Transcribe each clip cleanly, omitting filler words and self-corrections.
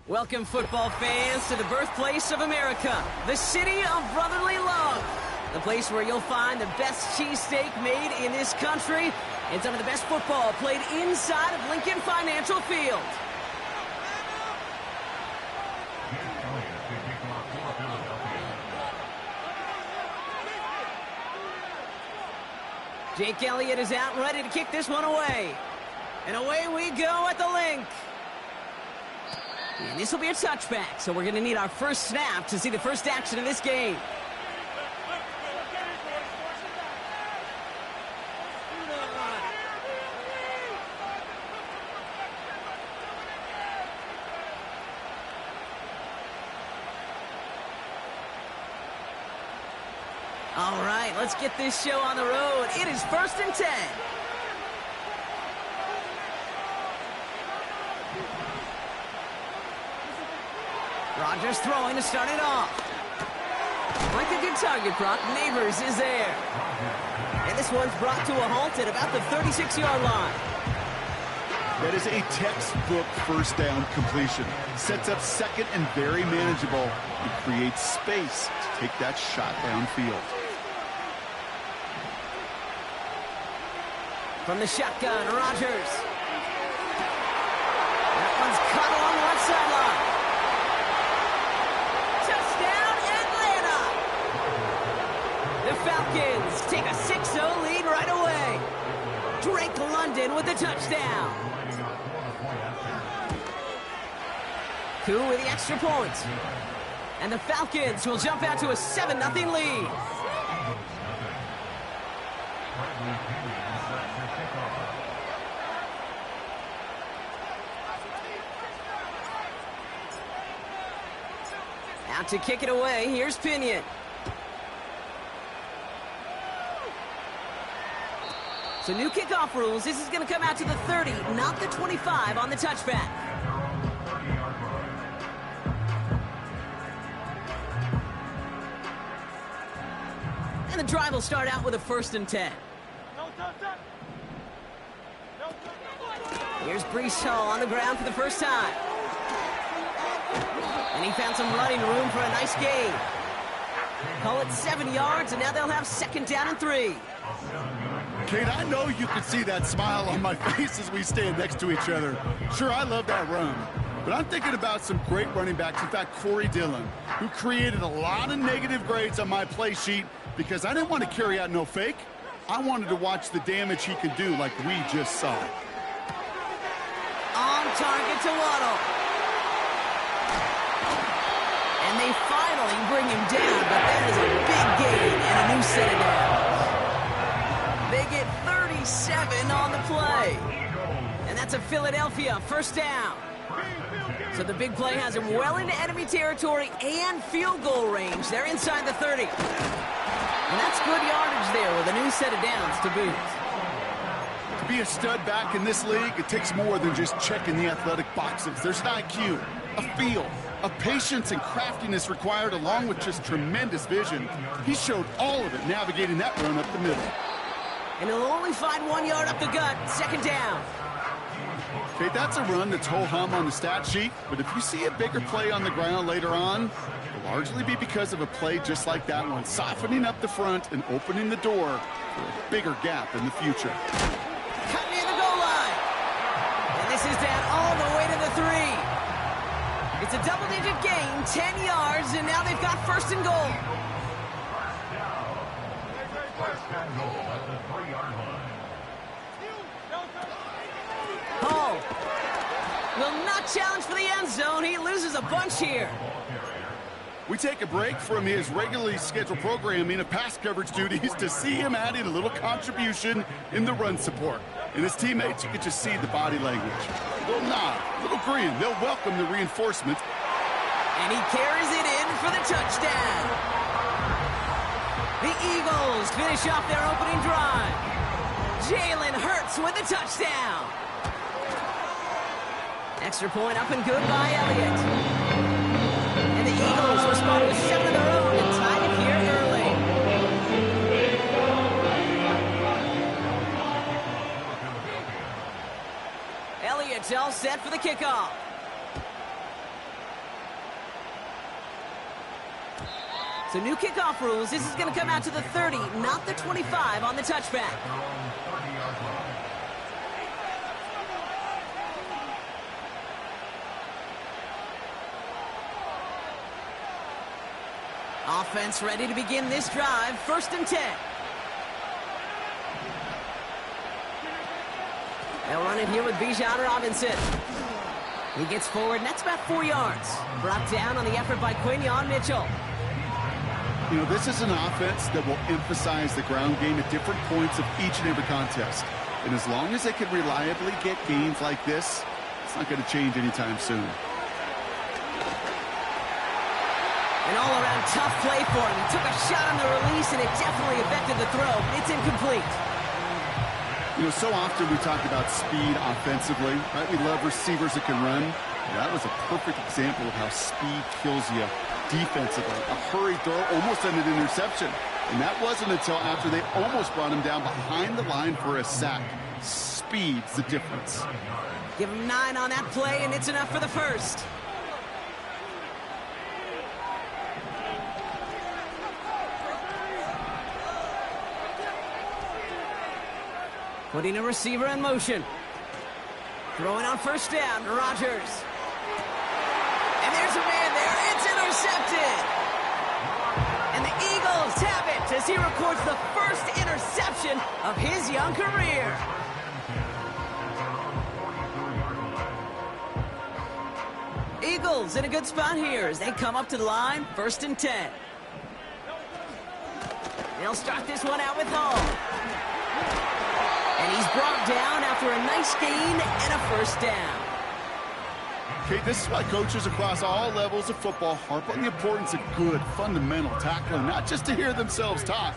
Welcome, football fans, to the birthplace of America, the city of brotherly love. The place where you'll find the best cheesesteak made in this country and some of the best football played inside of Lincoln Financial Field. Jake Elliott is out and ready to kick this one away. And away we go at the link. And this will be a touchback, so we're going to need our first snap to see the first action of this game. All right, let's get this show on the road. It is 1st and 10. Rodgers throwing to start it off. Like a good target, Brock. Neighbors is there. And this one's brought to a halt at about the 36-yard line. That is a textbook first down completion. Sets up second and very manageable. It creates space to take that shot downfield. From the shotgun, Rodgers. That one's caught along the left sideline. The Falcons take a 6-0 lead right away. Drake London with the touchdown. Koo with the extra point. And the Falcons will jump out to a 7-0 lead. Out to kick it away, here's Pinion. So new kickoff rules. This is going to come out to the 30, not the 25 on the touchback. And the drive will start out with a 1st and 10. Here's Breece Hall on the ground for the first time. And he found some running room for a nice gain. Call it 7 yards, and now they'll have 2nd down and 3. Kate, I know you can see that smile on my face as we stand next to each other. Sure, I love that run. But I'm thinking about some great running backs. In fact, Corey Dillon, who created a lot of negative grades on my play sheet because I didn't want to carry out no fake. I wanted to watch the damage he could do like we just saw. On target to Waddle. And they finally bring him down, but that is a big gain and a new set of downs. They get 37 on the play. And that's a Philadelphia 1st down. So the big play has him well into enemy territory and field goal range. They're inside the 30. And that's good yardage there with a new set of downs to boot. To be a stud back in this league, it takes more than just checking the athletic boxes. There's an IQ, a feel, a patience and craftiness required along with just tremendous vision. He showed all of it navigating that run up the middle. And he'll only find 1 yard up the gut. 2nd down. Okay, that's a run that's ho-hum on the stat sheet, but if you see a bigger play on the ground later on, it'll largely be because of a play just like that one, softening up the front and opening the door for a bigger gap in the future. Cut near the goal line. And this is down all the way to the 3. It's a double-digit gain, 10 yards, and now they've got 1st and goal. Hall will not challenge for the end zone. He loses a bunch here. We take a break from his regularly scheduled programming of pass coverage duties to see him adding a little contribution in the run support. And his teammates, you can just see the body language. A little nod, a little grin. They'll welcome the reinforcement. And he carries it in for the touchdown. The Eagles finish off their opening drive. Jalen Hurts with a touchdown. Extra point up and good by Elliott. And the Eagles respond with 7 of their own and tie it here early. Elliott's all set for the kickoff. So new kickoff rules. This is going to come out to the 30, not the 25 on the touchback. Offense ready to begin this drive. 1st and 10. They'll run it here with Bijan Robinson. He gets forward, and that's about 4 yards. Brought down on the effort by Quinion Mitchell. You know, this is an offense that will emphasize the ground game at different points of each and every contest. And as long as they can reliably get gains like this, it's not going to change anytime soon. An all-around tough play for him. He took a shot on the release, and it definitely affected the throw. It's incomplete. You know, so often we talk about speed offensively, right? We love receivers that can run. That was a perfect example of how speed kills you defensively. A hurried throw almost ended an interception. And that wasn't until after they almost brought him down behind the line for a sack. Speed's the difference. Give him 9 on that play, and it's enough for the first. Putting a receiver in motion. Throwing on 1st down, Rodgers. And there's a man there. It's intercepted. And the Eagles have it as he records the first interception of his young career. Eagles in a good spot here as they come up to the line. 1st and 10. They'll start this one out with Hall. And he's brought down after a nice gain and a 1st down. Okay, this is why coaches across all levels of football harp on the importance of good, fundamental tackling, not just to hear themselves talk.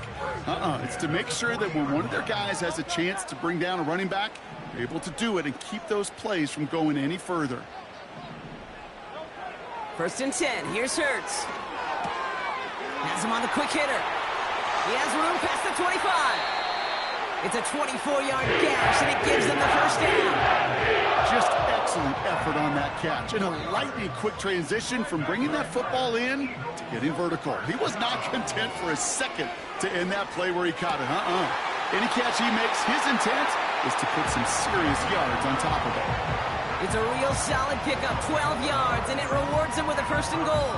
It's to make sure that when one of their guys has a chance to bring down a running back, they're able to do it and keep those plays from going any further. 1st and 10. Here's Hurts. Has him on the quick hitter. He has room past the 25. It's a 24-yard gash, and it gives them the 1st down. Just excellent effort on that catch. And a lightning-quick transition from bringing that football in to getting vertical. He was not content for a second to end that play where he caught it. Any catch he makes, his intent is to put some serious yards on top of it. It's a real solid pickup, 12 yards, and it rewards him with a 1st and goal.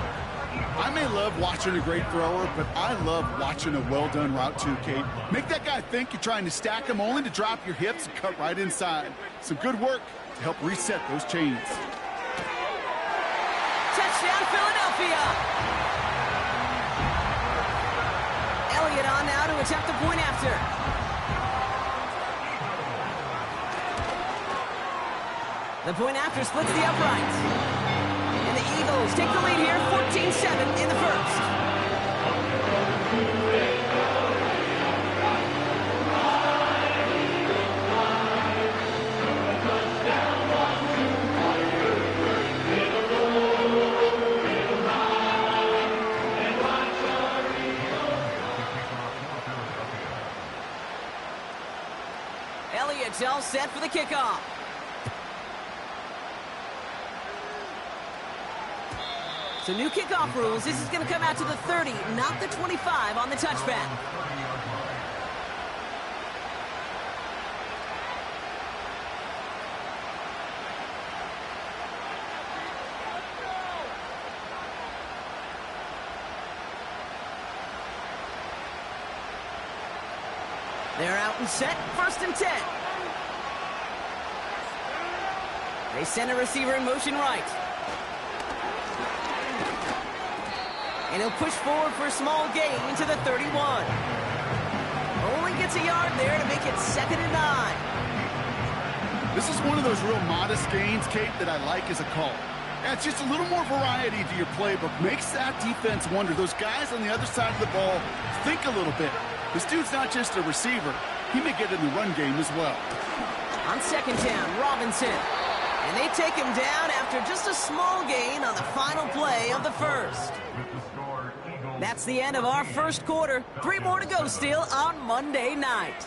I may love watching a great thrower, but I love watching a well-done route too, Kate. Make that guy think you're trying to stack him only to drop your hips and cut right inside. Some good work to help reset those chains. Touchdown, Philadelphia! Elliott on now to attempt the point after. The point after splits the uprights. And the Eagles take the lead here, 14-7 in the 1st. Elliott's all set for the kickoff. So new kickoff rules. This is going to come out to the 30, not the 25 on the touchback. They're out and set. 1st and 10. They send a receiver in motion right. And he'll push forward for a small gain to the 31. Only gets a yard there to make it 2nd and 9. This is one of those real modest gains, Kate, that I like as a call. It's just a little more variety to your playbook. Makes that defense wonder. Those guys on the other side of the ball think a little bit. This dude's not just a receiver. He may get in the run game as well. On 2nd down, Robinson. And they take him down after just a small gain on the final play of the 1st. That's the end of our 1st quarter. 3 more to go still on Monday night.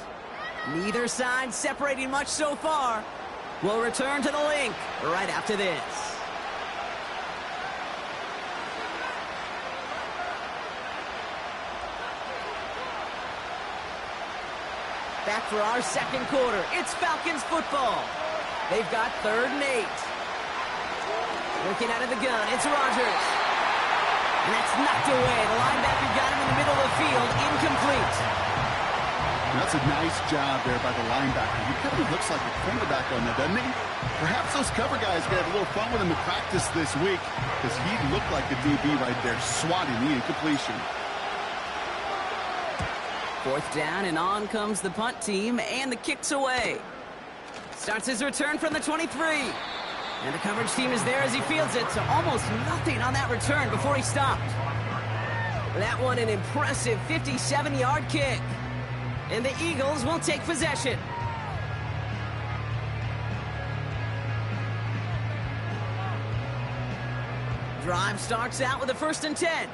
Neither side separating much so far. We'll return to the link right after this. Back for our second quarter. It's Falcons football. They've got 3rd and 8. Looking out of the gun, it's Rodgers. And that's knocked away. The linebacker got him in the middle of the field. Incomplete. That's a nice job there by the linebacker. He kind of looks like a cornerback on that, doesn't he? Perhaps those cover guys can have a little fun with him in practice this week, because he looked like a DB right there, swatting the incompletion. 4th down, and on comes the punt team, and the kick's away. Starts his return from the 23. And the coverage team is there as he fields it, so almost nothing on that return before he stopped. That one an impressive 57-yard kick. And the Eagles will take possession. Drive starts out with a 1st and 10.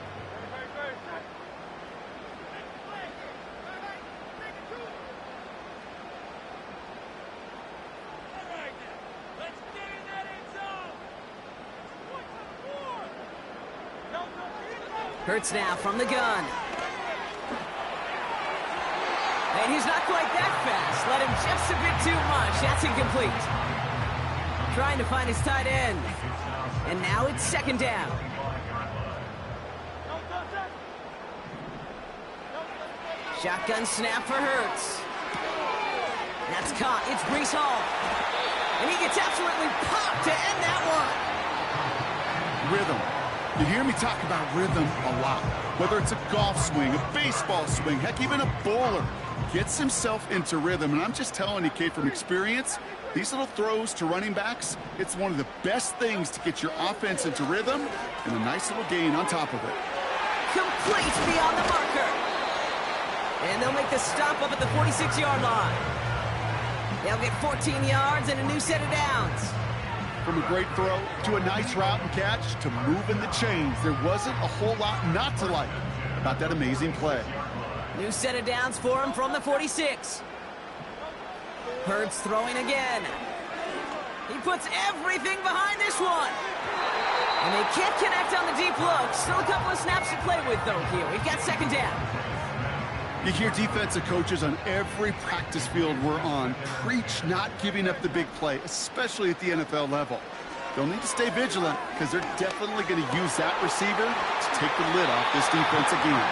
Hurts now from the gun. And he's not quite that fast. Let him just a bit too much. That's incomplete. Trying to find his tight end. And now it's 2nd down. Shotgun snap for Hurts. That's caught. It's Breece Hall. And he gets absolutely popped to end that one. Rhythm. You hear me talk about rhythm a lot. Whether it's a golf swing, a baseball swing, heck, even a bowler gets himself into rhythm. And I'm just telling you, Kate, from experience, these little throws to running backs, it's one of the best things to get your offense into rhythm and a nice little gain on top of it. Complete beyond the marker. And they'll make the stop up at the 46-yard line. They'll get 14 yards and a new set of downs. From a great throw to a nice route and catch to moving the chains, there wasn't a whole lot not to like about that amazing play. New set of downs for him from the 46. Hurts throwing again. He puts everything behind this one. And they can't connect on the deep look. Still a couple of snaps to play with, though, here. We've got 2nd down. You hear defensive coaches on every practice field we're on preach not giving up the big play, especially at the NFL level. They'll need to stay vigilant because they're definitely going to use that receiver to take the lid off this defense again.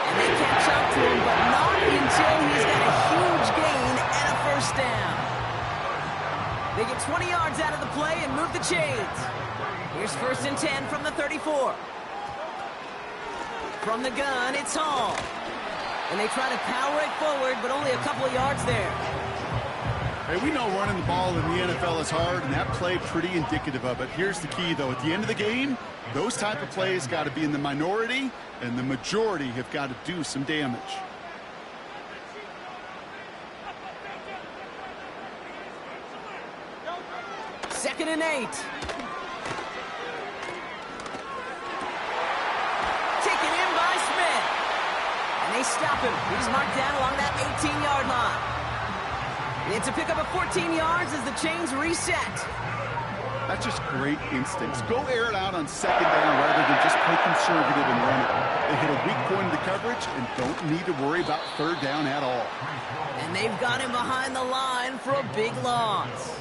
And they catch up to him, but not until he's got a huge gain and a 1st down. They get 20 yards out of the play and move the chains. Here's 1st and 10 from the 34. From the gun, it's Hall. And they try to power it forward, but only a couple of yards there. Hey, we know running the ball in the NFL is hard, and that play pretty indicative of it. Here's the key, though. At the end of the game, those type of plays got to be in the minority, and the majority have got to do some damage. Second and 8. Taken in by Smith. And they stop him. He's marked down along that 18-yard line. It's a pickup of 14 yards as the chains reset. That's just great instincts. Go air it out on 2nd down rather than just play conservative and run it. They hit a weak point in the coverage and don't need to worry about 3rd down at all. And they've got him behind the line for a big loss.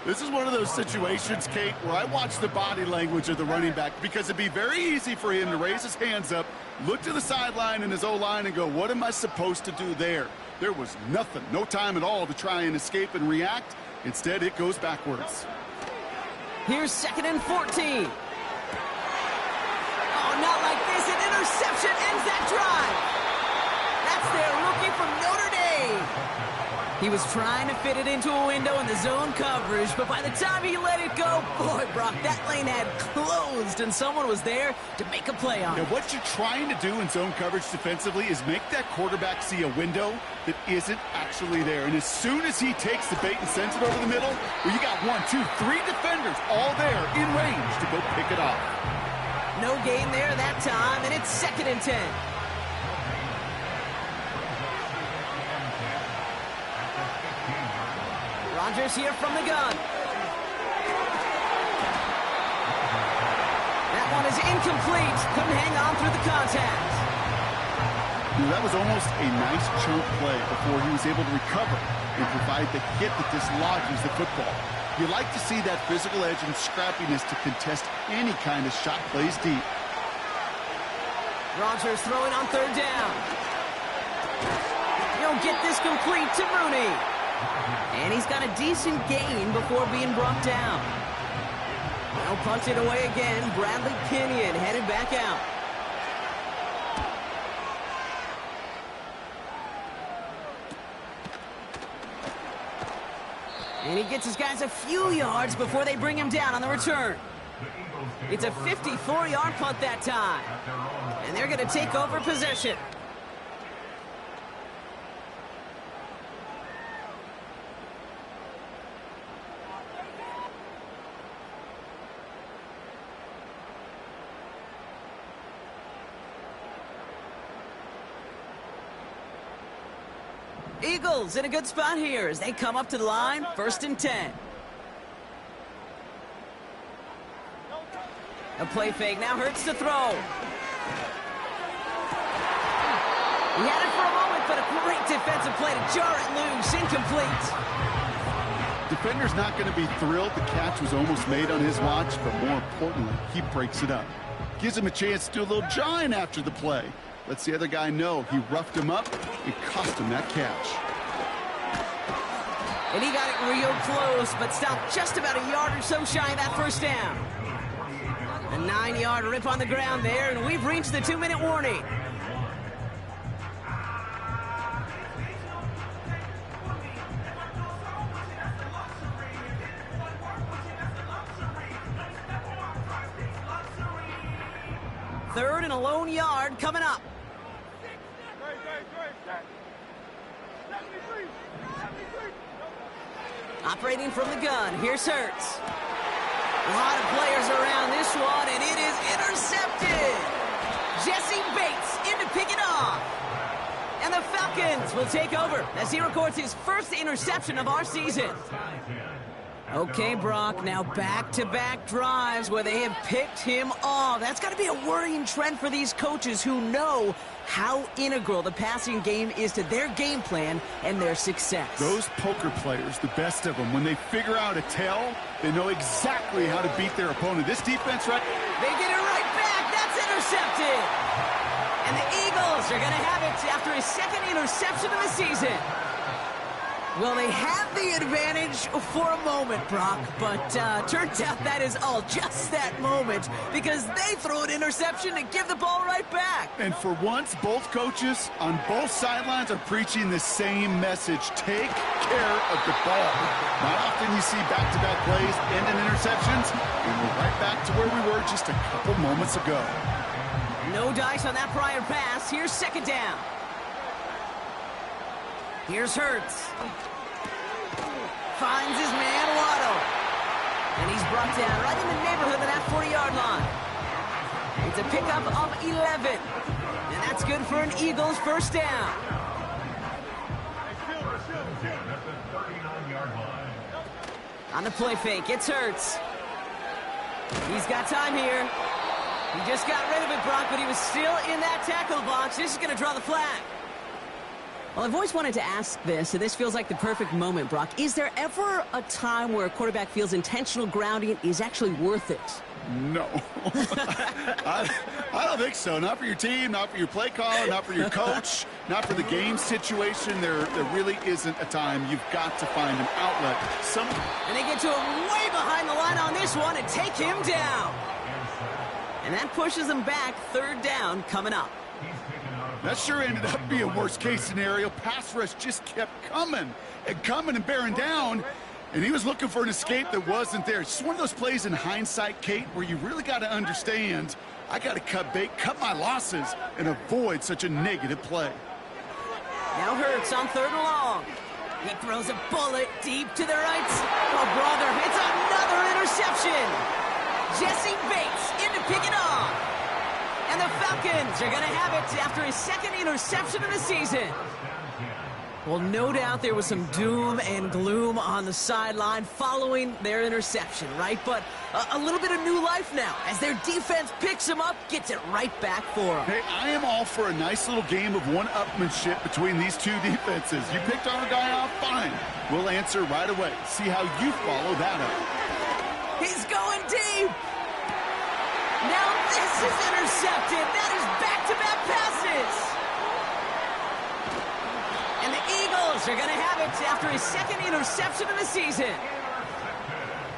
This is one of those situations, Kate, where I watch the body language of the running back because it'd be very easy for him to raise his hands up, look to the sideline in his O-line and go, what am I supposed to do there? There was nothing, no time at all to try and escape and react. Instead, it goes backwards. Here's 2nd and 14. Oh, not like this. An interception ends that drive. That's their rookie from Notre Dame. He was trying to fit it into a window in the zone coverage, but by the time he let it go, boy, Brock, that lane had closed, and someone was there to make a play on it. Now, what you're trying to do in zone coverage defensively is make that quarterback see a window that isn't actually there. And as soon as he takes the bait and sends it over the middle, well, you got 1, 2, 3 defenders all there in range to go pick it off. No gain there that time, and it's 2nd and 10. Rodgers here from the gun. That one is incomplete. Couldn't hang on through the contact. That was almost a nice chunk play before he was able to recover and provide the hit that dislodges the football. You like to see that physical edge and scrappiness to contest any kind of shot plays deep. Rodgers throwing on third down. He'll get this complete to Mooney. And he's got a decent gain before being brought down. They'll punch it away again. Bradley Pinion headed back out. And he gets his guys a few yards before they bring him down on the return. It's a 54-yard punt that time. And they're going to take over possession. Eagles in a good spot here as they come up to the line, 1st and 10. A play fake, now Hurts to throw. He had it for a moment, but a great defensive play to jar it loose, incomplete. Defender's not going to be thrilled the catch was almost made on his watch, but more importantly, he breaks it up. Gives him a chance to do a little jawing after the play. Lets the other guy know he roughed him up. It cost him that catch. And he got it real close, but stopped just about a yard or so shy of that first down. A 9-yard rip on the ground there, and we've reached the 2-minute warning. Third and a lone yard coming up. Operating from the gun, here's Hurts. A lot of players around this one, and it is intercepted. Jesse Bates in to pick it off. And the Falcons will take over as he records his first interception of our season. Okay, Brock, now back-to-back drives where they have picked him off. That's got to be a worrying trend for these coaches who know how integral the passing game is to their game plan and their success. Those poker players, the best of them, when they figure out a tell, they know exactly how to beat their opponent. This defense, right? They get it right back. That's intercepted. And the Eagles are going to have it after his second interception of the season. Well, they have the advantage for a moment, Brock, but turns out that is all just that moment because they throw an interception and give the ball right back. And for once, both coaches on both sidelines are preaching the same message. Take care of the ball. Not often you see back-to-back plays end in interceptions, and we're right back to where we were just a couple moments ago. No dice on that prior pass. Here's second down. Here's Hurts. Finds his man, Waddle. And he's brought down right in the neighborhood of that 40-yard line. It's a pickup of 11. And that's good for an Eagles first down. On the play fake, it's Hurts. He's got time here. He just got rid of it, Brock, but he was still in that tackle box. This is going to draw the flag. Well, I've always wanted to ask this, and this feels like the perfect moment, Brock. Is there ever a time where a quarterback feels intentional grounding is actually worth it? No. I don't think so. Not for your team, not for your play caller, not for your coach, not for the game situation. There really isn't a time. You've got to find an outlet. And they get to him way behind the line on this one and take him down. And that pushes them back. Third down coming up. That sure ended up being worst-case scenario. Pass rush just kept coming and bearing down, and he was looking for an escape that wasn't there. It's just one of those plays in hindsight, Kate, where you really got to understand, I got to cut bait, cut my losses, and avoid such a negative play. Now Hurts on third and long. He throws a bullet deep to the right. Oh, brother, it's another interception. Jesse Bates in to pick it off. And the Falcons are going to have it after his second interception of the season. Well, no doubt there was some doom and gloom on the sideline following their interception, right? But a little bit of new life now as their defense picks them up, gets it right back for them. Hey, I am all for a nice little game of one-upmanship between these two defenses. You picked our guy off, fine. We'll answer right away. See how you follow that up. He's going deep. Now this is intercepted. That is back-to-back passes. And the Eagles are going to have it after his second interception of the season.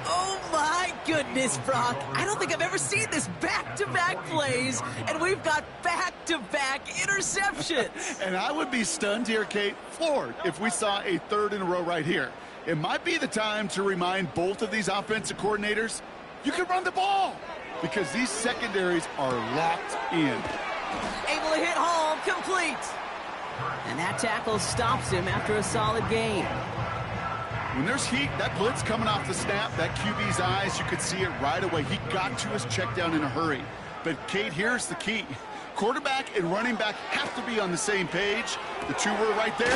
Oh, my goodness, Brock. I don't think I've ever seen this back-to-back plays, and we've got back-to-back interceptions. And I would be stunned here, Kate, floored, if we saw a third in a row right here. It might be the time to remind both of these offensive coordinators, you can run the ball, because these secondaries are locked in. Able to hit home, complete. And that tackle stops him after a solid gain. When there's heat, that blitz coming off the snap, that QB's eyes, you could see it right away. He got to his check down in a hurry. But, Kate, here's the key. Quarterback and running back have to be on the same page. The two were right there,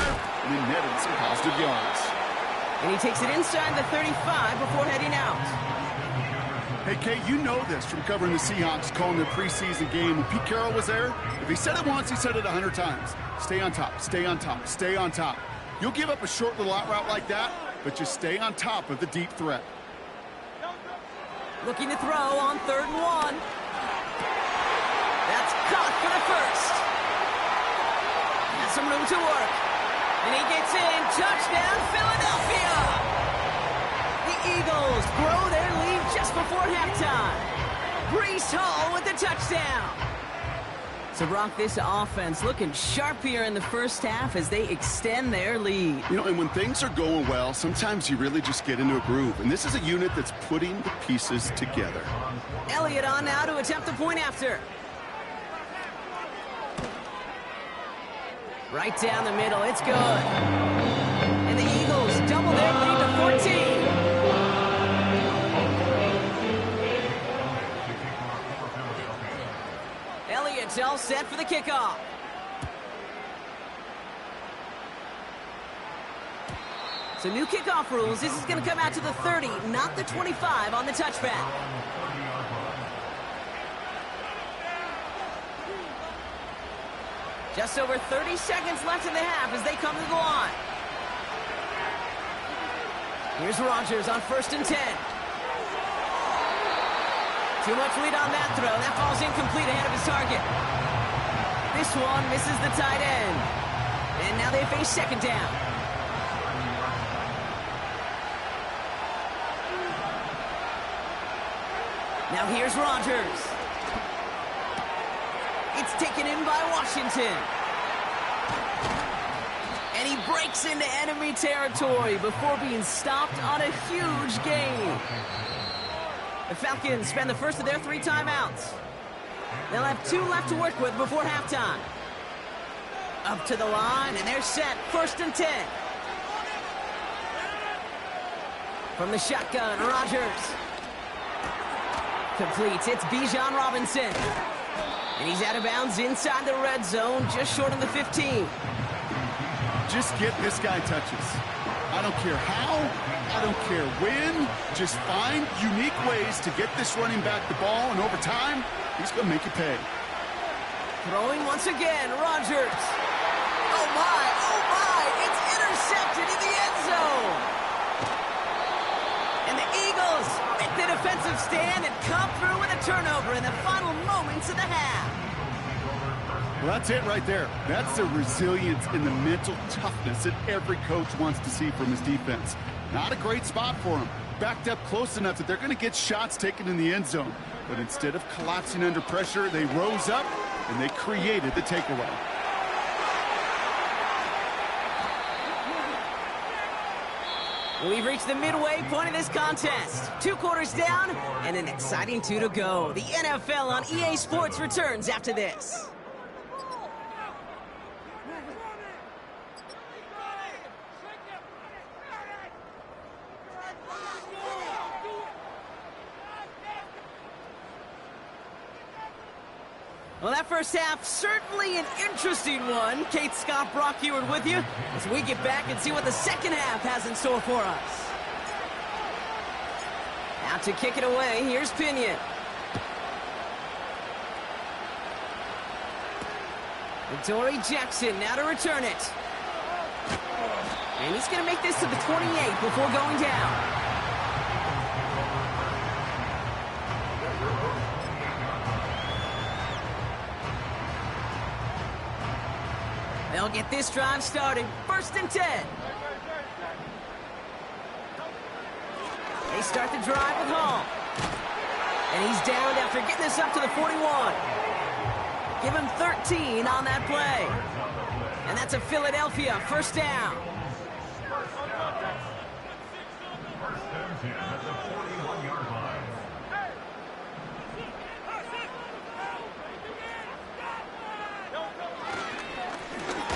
and they netted some positive yards. And he takes it inside the 35 before heading out. Hey, Kate, you know this from covering the Seahawks, calling their preseason game. When Pete Carroll was there, if he said it once, he said it 100 times. Stay on top, stay on top, stay on top. You'll give up a short little out route like that, but just stay on top of the deep threat. Looking to throw on 3rd and 1. That's caught for the first. Has some room to work. And he gets in. Touchdown, Philadelphia! The Eagles grow their lead just before halftime. Breece Hall with the touchdown. So, Brock, this offense looking sharp here in the first half as they extend their lead. You know, and when things are going well, sometimes you really just get into a groove. And this is a unit that's putting the pieces together. Elliott on now to attempt the point after. Right down the middle, it's good. And the Eagles double their lead to 14. Elliott's all set for the kickoff. So new kickoff rules. This is going to come out to the 30, not the 25 on the touchback. Just over 30 seconds left in the half as they come to the line. Here's Rodgers on 1st and 10. Too much lead on that throw. That falls incomplete ahead of his target. This one misses the tight end. And now they face 2nd down. Now here's Rodgers. It's taken in by Washington. And he breaks into enemy territory before being stopped on a huge gain. The Falcons spend the first of their 3 timeouts. They'll have 2 left to work with before halftime. Up to the line, and they're set. 1st and 10. From the shotgun, Rodgers. Completes. It's Bijan Robinson. And he's out of bounds inside the red zone, just short of the 15. Just get this guy touches. I don't care how, I don't care when. Just find unique ways to get this running back the ball, and over time, he's going to make you pay. Throwing once again, Rodgers. Oh my, it's intercepted in the end zone. And the Eagles make the defensive stand and come through with a turnover in the final moments of the half. Well, that's it right there. That's the resilience and the mental toughness that every coach wants to see from his defense. Not a great spot for him. Backed up close enough that they're going to get shots taken in the end zone. But instead of collapsing under pressure, they rose up and they created the takeaway. We've reached the midway point of this contest. 2 quarters down and an exciting 2 to go. The NFL on EA Sports returns after this. Well, that first half, certainly an interesting one. Kate, Scott, Brock Ewart with you as we get back and see what the second half has in store for us. Out to kick it away, here's Pinion. Dory Jackson now to return it. And he's going to make this to the 28 before going down. They'll get this drive started. 1st and 10. They start the drive with Hall. And he's down after getting this up to the 41. Give him 13 on that play. And that's a Philadelphia 1st down.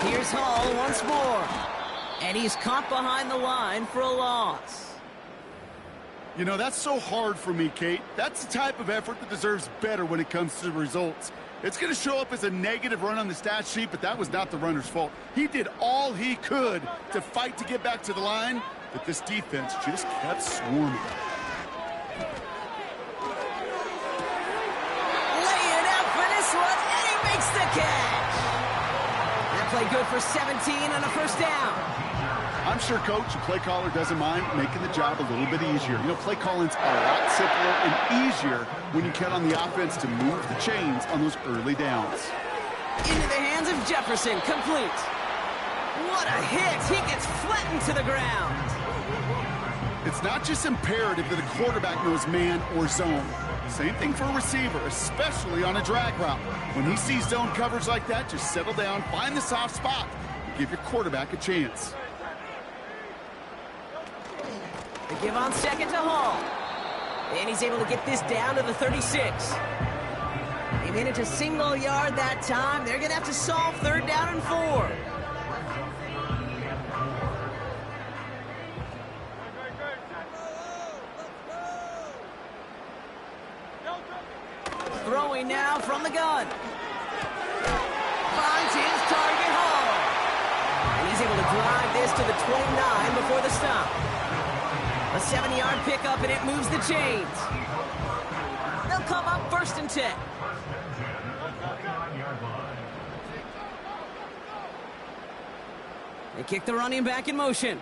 Here's Hall once more. And he's caught behind the line for a loss. You know, that's so hard for me, Kate. That's the type of effort that deserves better when it comes to the results. It's going to show up as a negative run on the stat sheet, but that was not the runner's fault. He did all he could to fight to get back to the line, but this defense just kept swarming. Laying out for this one, and he makes the catch. That play good for 17 and a 1st down. I'm sure Coach and play caller doesn't mind making the job a little bit easier. You know, play calling's a lot simpler and easier when you count on the offense to move the chains on those early downs. Into the hands of Jefferson, complete. What a hit! He gets flattened to the ground. It's not just imperative that a quarterback knows man or zone. Same thing for a receiver, especially on a drag route. When he sees zone coverage like that, just settle down, find the soft spot, and give your quarterback a chance. They give on 2nd to Hall. And he's able to get this down to the 36. They made it to single yard that time. They're going to have to solve 3rd down and 4. Throwing now from the gun. Finds his target, Hall. And he's able to drive this to the 29 before the stop. A 7-yard pickup, and it moves the chains. They'll come up 1st and 10. They kick the running back in motion.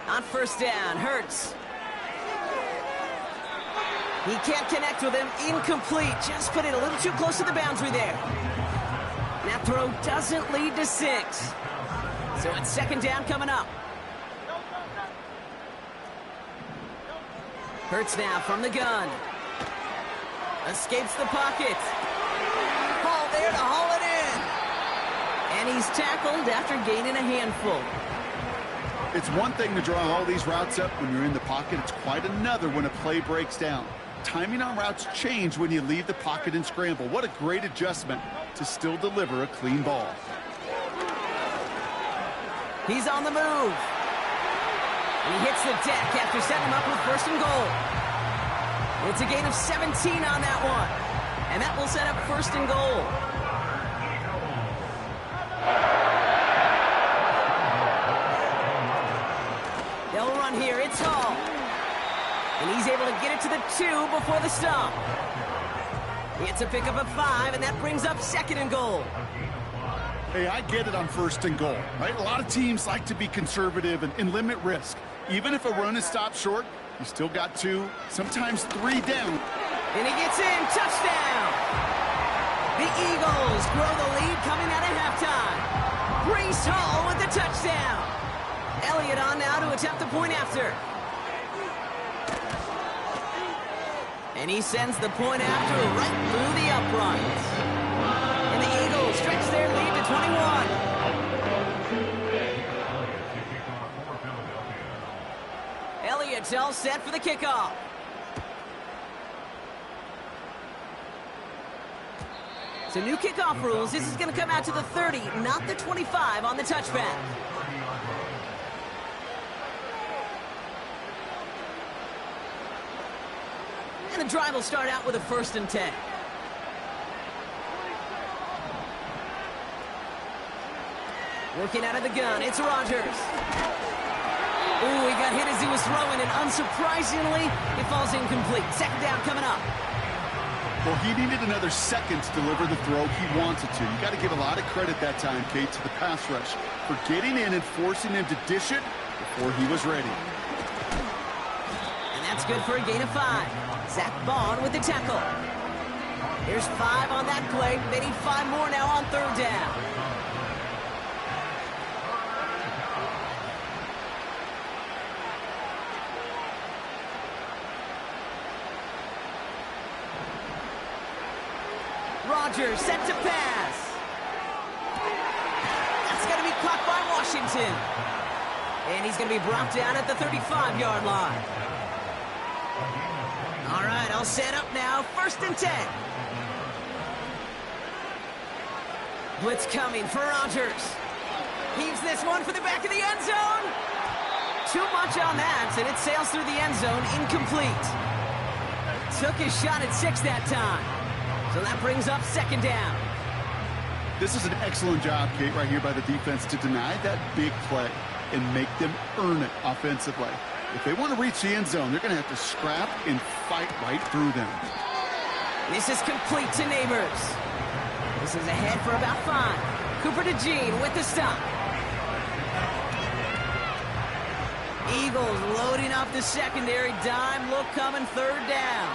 On 1st down, Hurts. He can't connect with him. Incomplete. Just put it a little too close to the boundary there. That throw doesn't lead to 6. So it's 2nd down coming up. Hurts now from the gun. Escapes the pocket. Hall there to haul it in. And he's tackled after gaining a handful. It's one thing to draw all these routes up when you're in the pocket. It's quite another when a play breaks down. Timing on routes change when you leave the pocket and scramble. What a great adjustment to still deliver a clean ball. He's on the move. And he hits the deck after setting him up with 1st and goal. It's a gain of 17 on that one. And that will set up 1st and goal. They'll run here. It's Hall. And he's able to get it to the 2 before the stop. It's a pickup of 5, and that brings up 2nd and goal. Hey, I get it on 1st and goal, right? A lot of teams like to be conservative and limit risk. Even if a run is stopped short, you still got 2, sometimes 3 down. And he gets in. Touchdown! The Eagles grow the lead coming out of halftime. Breece Hall with the touchdown. Elliott on now to attempt the point after. And he sends the point after right through the uprights. And the Eagles stretch their lead to 21. Elliott's all set for the kickoff. So new kickoff rules. This is going to come out to the 30, not the 25 on the touchback. And the drive will start out with a 1st and 10. Working out of the gun, it's Rodgers. Ooh, he got hit as he was throwing, and unsurprisingly, it falls incomplete. Second down coming up. Well, he needed another second to deliver the throw he wanted to. You got to give a lot of credit that time, Kate, to the pass rush for getting in and forcing him to dish it before he was ready. And that's good for a gain of 5. Zach Bond with the tackle. There's 5 on that play. They need 5 more now on third down. Rodgers set to pass. That's going to be caught by Washington. And he's going to be brought down at the 35-yard line. All right, all set up now. 1st and 10. Blitz coming for Rodgers. Heaves this one for the back of the end zone. Too much on that, and it sails through the end zone, incomplete. Took his shot at 6 that time. So that brings up 2nd down. This is an excellent job, Kate, right here by the defense to deny that big play and make them earn it offensively. If they want to reach the end zone, they're going to have to scrap and fight right through them. This is complete to Neighbors. This is ahead for about 5. Cooper to Jean with the stop. Eagles loading up the secondary. Dime look coming, 3rd down.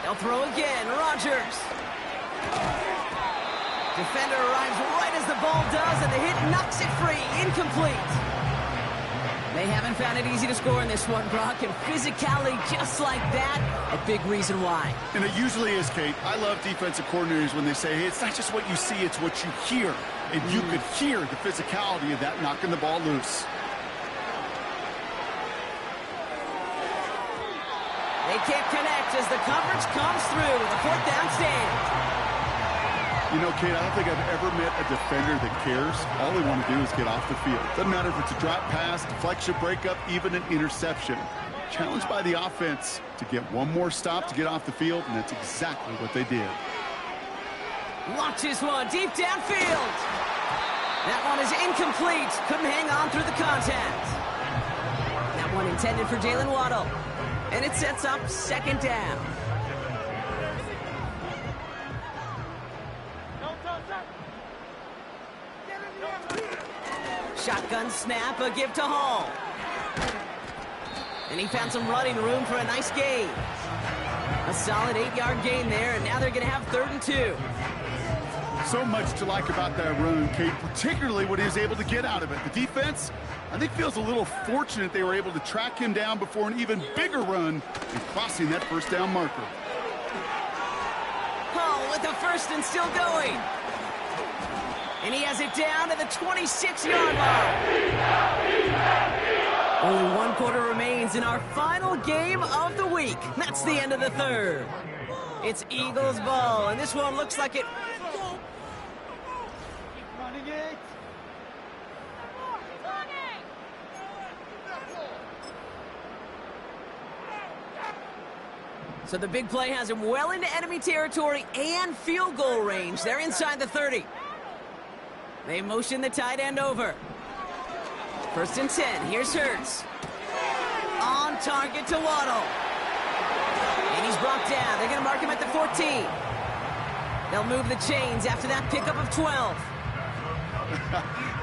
They'll throw again. Rodgers. Defender arrives right as the ball does, and the hit knocks it free. Incomplete. They haven't found it easy to score in this one, Brock, and physicality just like that, a big reason why. And it usually is, Kate. I love defensive coordinators when they say, hey, it's not just what you see, it's what you hear. And you could hear the physicality of that knocking the ball loose. They can't connect as the coverage comes through with a 4th down stand. You know, Kate, I don't think I've ever met a defender that cares. All they want to do is get off the field. Doesn't matter if it's a drop pass, deflection, breakup, even an interception. Challenged by the offense to get one more stop to get off the field, and that's exactly what they did. Launches one deep downfield. That one is incomplete. Couldn't hang on through the contact. That one intended for Jalen Waddle. And it sets up 2nd down. Shotgun snap, a give to Hall. And he found some running room for a nice gain. A solid 8-yard gain there, and now they're going to have 3rd and 2. So much to like about that run, Kate, particularly what he was able to get out of it. The defense, I think, feels a little fortunate they were able to track him down before an even bigger run and crossing that 1st down marker. Hall with the 1st and still going. And he has it down to the 26-yard line. Only 1 quarter remains in our final game of the week. That's the end of the 3rd. It's Eagles ball, and this one looks like it. So the big play has him well into enemy territory and field goal range. They're inside the 30. They motion the tight end over. 1st and 10. Here's Hurts. On target to Waddle. And he's brought down. They're going to mark him at the 14. They'll move the chains after that pickup of 12.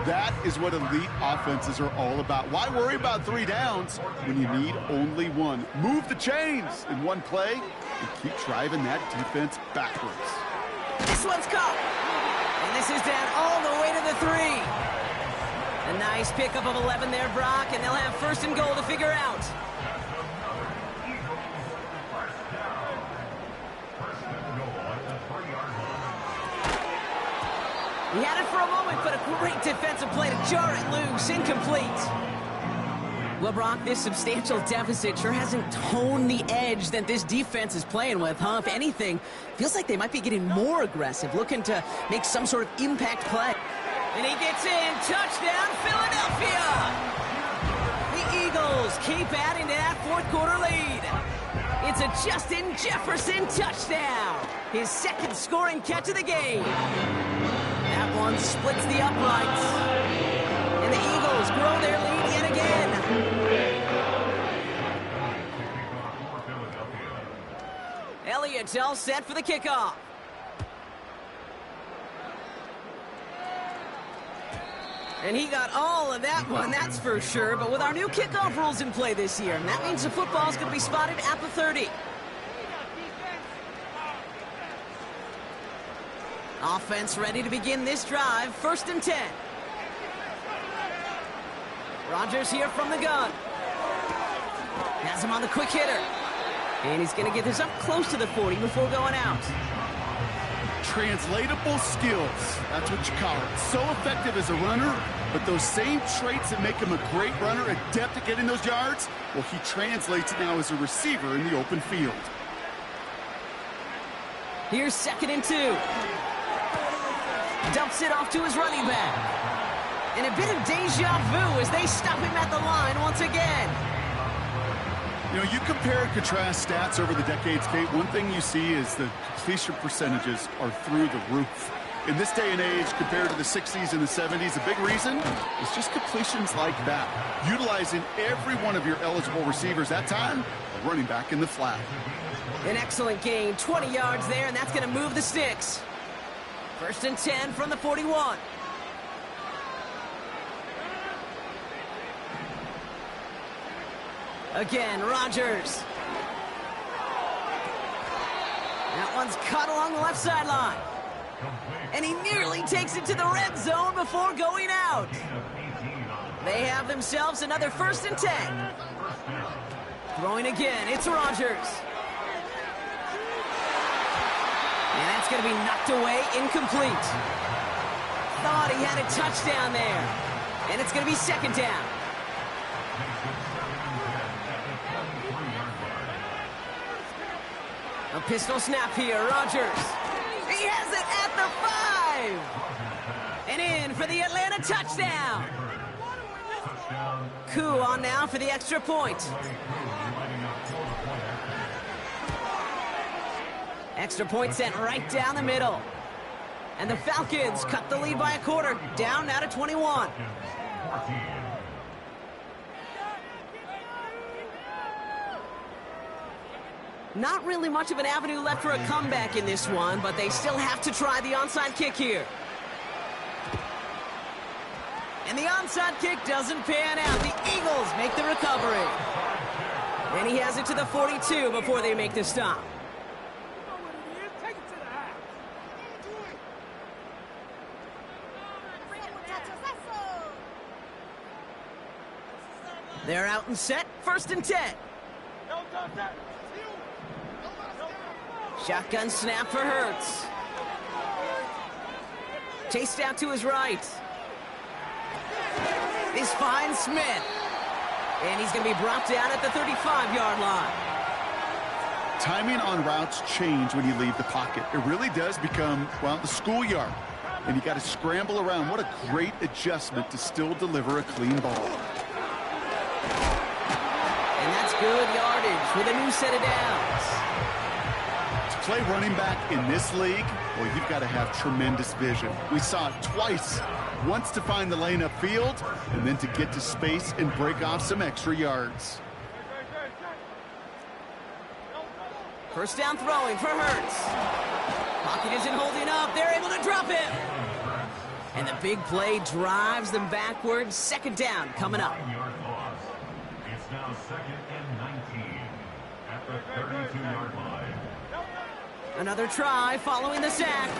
That is what elite offenses are all about. Why worry about 3 downs when you need only 1? Move the chains in 1 play and keep driving that defense backwards. This one's caught. And this is down all the way to the 3. A nice pickup of 11 there, Brock, and they'll have 1st and goal to figure out. He had it for a moment, but a great defensive play to jar it loose. Incomplete. Well, Brock, this substantial deficit sure hasn't toned the edge that this defense is playing with, huh? If anything, feels like they might be getting more aggressive, looking to make some sort of impact play. And he gets in. Touchdown, Philadelphia! The Eagles keep adding to that 4th quarter lead. It's a Justin Jefferson touchdown. His 2nd scoring catch of the game. That that one, splits the uprights. And the Eagles grow their lead yet again. Elliott's all set for the kickoff. And he got all of that one, that's for sure. But with our new kickoff rules in play this year, that means the football's going to be spotted at the 30. Offense ready to begin this drive. 1st and 10. Rodgers here from the gun. Has him on the quick hitter. And he's going to get this up close to the 40 before going out. Translatable skills. That's what you call it. So effective as a runner, but those same traits that make him a great runner, adept at getting those yards, well, he translates it now as a receiver in the open field. Here's 2nd and 2. Dumps it off to his running back. And a bit of deja vu as they stop him at the line once again. You know, you compare and contrast stats over the decades, Kate. One thing you see is the completion percentages are through the roof. In this day and age, compared to the 60s and the 70s, a big reason is just completions like that. Utilizing every one of your eligible receivers that time, a running back in the flat. An excellent gain, 20 yards there, and that's going to move the sticks. 1st and 10 from the 41. Again, Rodgers. That one's cut along the left sideline. And he nearly takes it to the red zone before going out. They have themselves another 1st and 10. Throwing again, it's Rodgers. And that's going to be knocked away, incomplete. Thought he had a touchdown there. And it's going to be 2nd down. A pistol snap here, Rodgers. He has it at the 5. And in for the Atlanta touchdown. Koo on now for the extra point. Extra point sent right down the middle. And the Falcons cut the lead by a quarter, down now to 21. Not really much of an avenue left for a comeback in this one, but they still have to try the onside kick here. And the onside kick doesn't pan out. The Eagles make the recovery. And he has it to the 42 before they make the stop. They're out and set, 1st and 10. Shotgun snap for Hurts. Chased out to his right. This finds Smith. And he's going to be brought down at the 35-yard line. Timing on routes change when you leave the pocket. It really does become, well, the schoolyard. And you got to scramble around. What a great adjustment to still deliver a clean ball. And that's good yardage with a new set of downs. To play running back in this league, well, you've got to have tremendous vision. We saw it twice. Once to find the lane upfield, and then to get to space and break off some extra yards. 1st down throwing for Hurts. Pocket isn't holding up. They're able to drop him. And the big play drives them backwards. 2nd down coming up. It's now 2nd and 19 at the 32-yard line. Another try following the sack.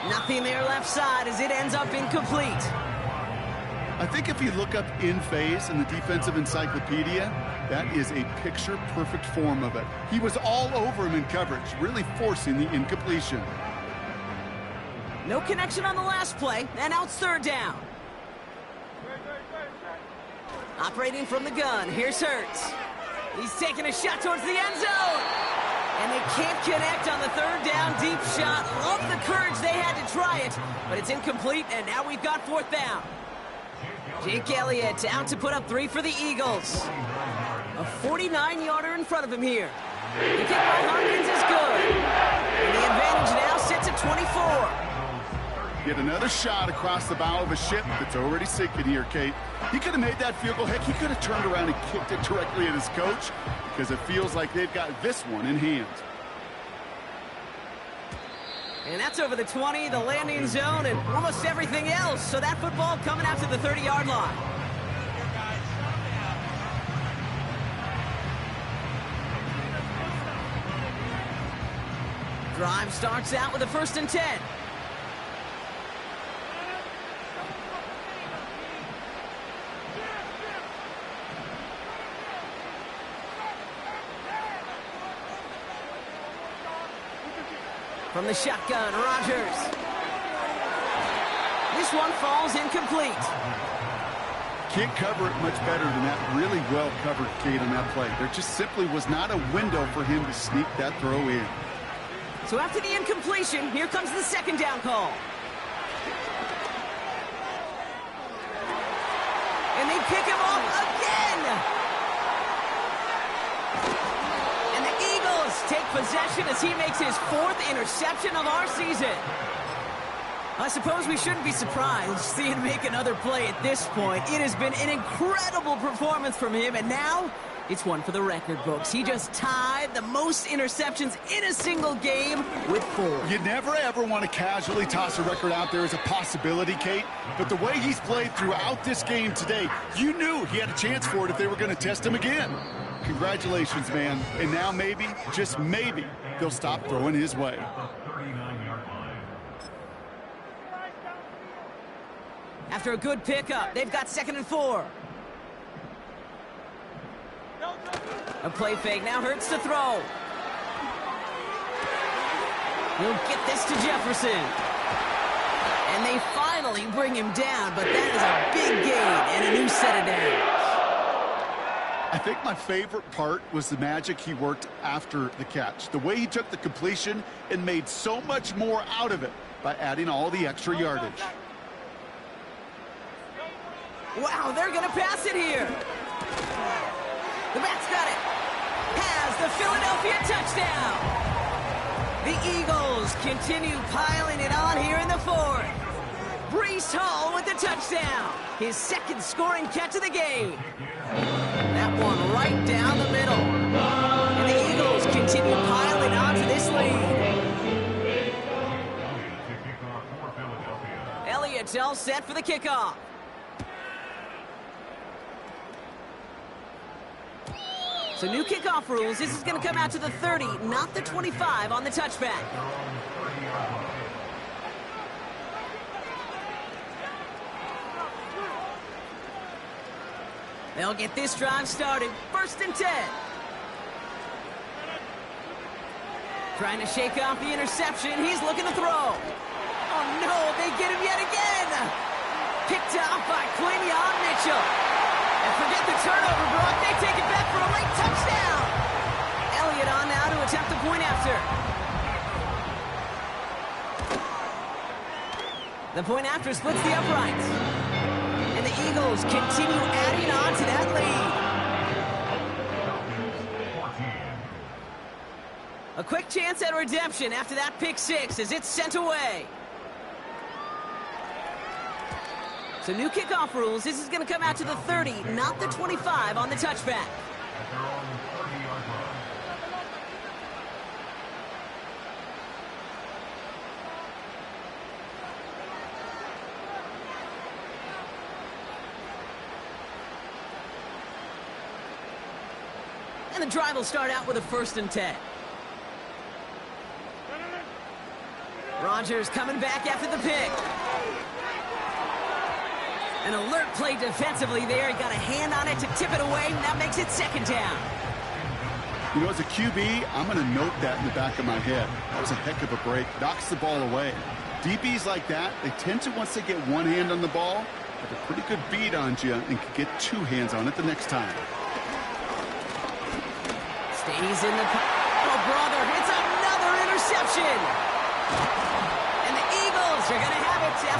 Nothing there left side as it ends up incomplete. I think if you look up in phase in the defensive encyclopedia, that is a picture-perfect form of it. He was all over him in coverage, really forcing the incompletion. No connection on the last play, and now it's 3rd down. Operating from the gun, here's Hurts. He's taking a shot towards the end zone. And they can't connect on the 3rd down deep shot. Love the courage they had to try it, but it's incomplete, and now we've got 4th down. Jake Elliott out to put up 3 for the Eagles. A 49-yarder in front of him here. The kick by Hopkins is good. And the advantage now sits at 24. Yet another shot across the bow of a ship that's already sinking here, Kate. He could have made that field goal. Heck, he could have turned around and kicked it directly at his coach because it feels like they've got this one in hand. And that's over the 20, the landing zone, and almost everything else. So that football coming out to the 30-yard line. Drive starts out with a 1st and 10. From the shotgun, Rodgers. This one falls incomplete. Can't cover it much better than that. Really well covered, Kate, on that play. There just simply was not a window for him to sneak that throw in. So after the incompletion, here comes the 2nd down call. And they pick him off again. And the Eagles take possession as he makes his 4th interception of our season. I suppose we shouldn't be surprised seeing him make another play at this point. It has been an incredible performance from him, and now it's one for the record books. He just tied the most interceptions in a single game with 4. You never, ever want to casually toss a record out there as a possibility, Kate. But the way he's played throughout this game today, you knew he had a chance for it if they were going to test him again. Congratulations, man. And now maybe, just maybe, they'll stop throwing his way. After a good pickup, they've got 2nd and 4. A play fake now hurts to throw. He'll get this to Jefferson. And they finally bring him down, but that is a big gain and a new set of downs. I think my favorite part was the magic he worked after the catch. The way he took the completion and made so much more out of it by adding all the extra yardage. Wow, they're going to pass it here. The Bats got it. Has the Philadelphia touchdown. The Eagles continue piling it on here in the 4th. Breece Hall with the touchdown. His 2nd scoring catch of the game. That one right down the middle. And the Eagles continue piling on to this lead. Elliott's all set for the kickoff. So new kickoff rules. This is going to come out to the 30, not the 25 on the touchback. They'll get this drive started. 1st and 10. Trying to shake off the interception. He's looking to throw. Oh, no, they get him yet again. Picked off by Quinion Mitchell. And forget the turnover, Brock. They take it back for a late touchdown. Elliott on now to attempt the point after. The point after splits the uprights. And the Eagles continue adding on to that lead. A quick chance at redemption after that pick 6 as it's sent away. So new kickoff rules. This is going to come out to the 30, not the 25 on the touchback. And the drive will start out with a 1st and 10. Rodgers coming back after the pick. An alert play defensively there. He got a hand on it to tip it away. That makes it 2nd down. You know, as a QB, I'm going to note that in the back of my head. That was a heck of a break. Knocks the ball away. DBs like that, they tend to, once they get one hand on the ball, have a pretty good beat on you and can get 2 hands on it the next time. Stays in the... Oh, brother, it's another interception. And the Eagles are going to have it.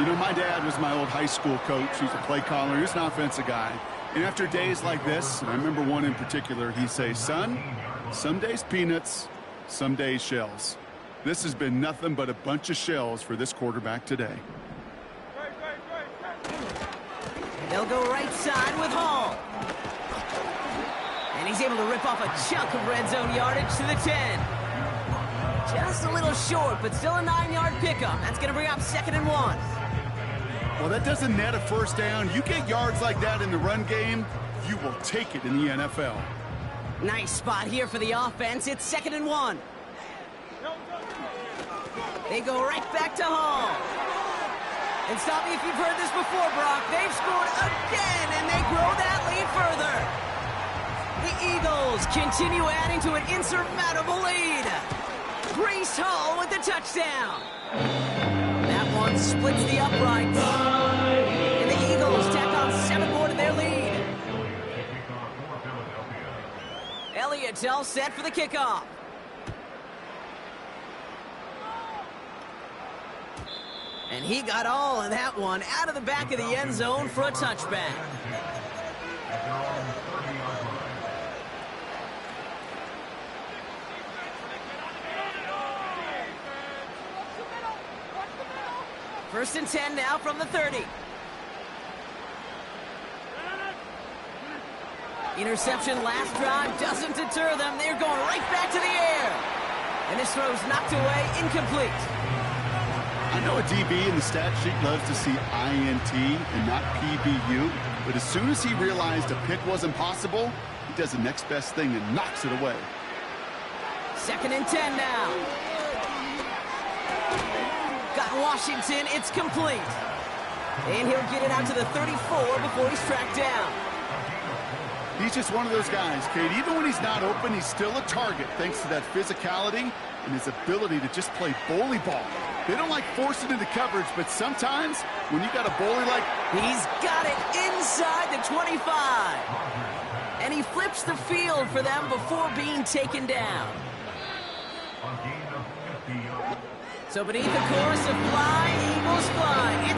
You know, my dad was my old high school coach. He was a play caller. He was an offensive guy. And after days like this, and I remember one in particular, he'd say, son, some days peanuts, some days shells. This has been nothing but a bunch of shells for this quarterback today. They'll go right side with Hall. And he's able to rip off a chunk of red zone yardage to the 10. Just a little short, but still a 9-yard pickup. That's going to bring up 2nd and 1. Well, that doesn't net a first down. You get yards like that in the run game, you will take it in the NFL. Nice spot here for the offense. It's 2nd and 1. They go right back to Hall. And stop me if you've heard this before, Brock. They've scored again, and they grow that lead further. The Eagles continue adding to an insurmountable lead. Breece Hall with the touchdown. That one splits the uprights. And the Eagles tack on 7 more to their lead. Elliott all set for the kickoff. And he got all of that one out of the back of the end zone for a touchback. First and 10 now from the 30. Interception last drive doesn't deter them. They're going right back to the air. And this throw's knocked away, incomplete. I know a DB in the stat sheet loves to see INT and not PBU, but as soon as he realized a pick wasn't possible, he does the next best thing and knocks it away. 2nd and 10 now. Got Washington, it's complete. And he'll get it out to the 34 before he's tracked down. He's just one of those guys, Kate. Even when he's not open, he's still a target thanks to that physicality and his ability to just play bully ball. They don't like forcing into coverage, but sometimes when you got a bully like... He's got it inside the 25. And he flips the field for them before being taken down. So beneath the chorus of Fly, Eagles Fly,